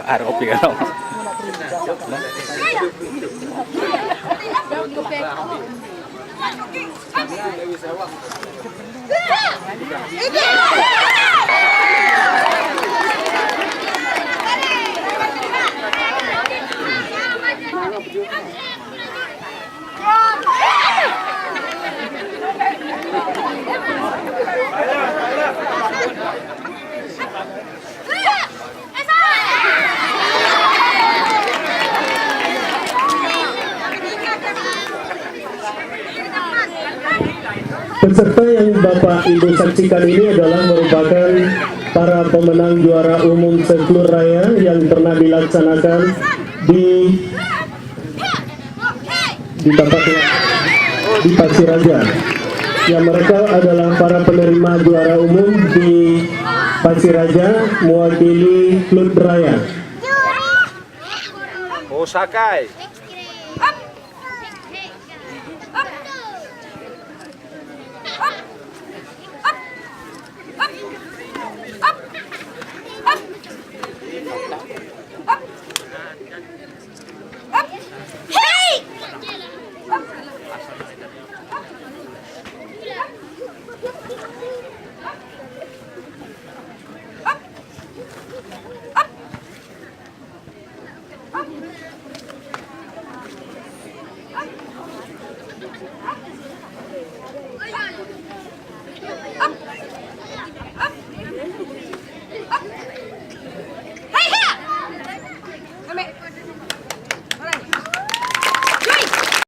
Ada kopi kan? Peserta yang Bapak Ibu saksikan ini adalah merupakan para pemenang juara umum Seklur Raya yang pernah dilaksanakan di tempat di Pasiraja. Yang mereka adalah para penerima juara umum di Pasiraja mewakili klub Raya. Oh, Sakai.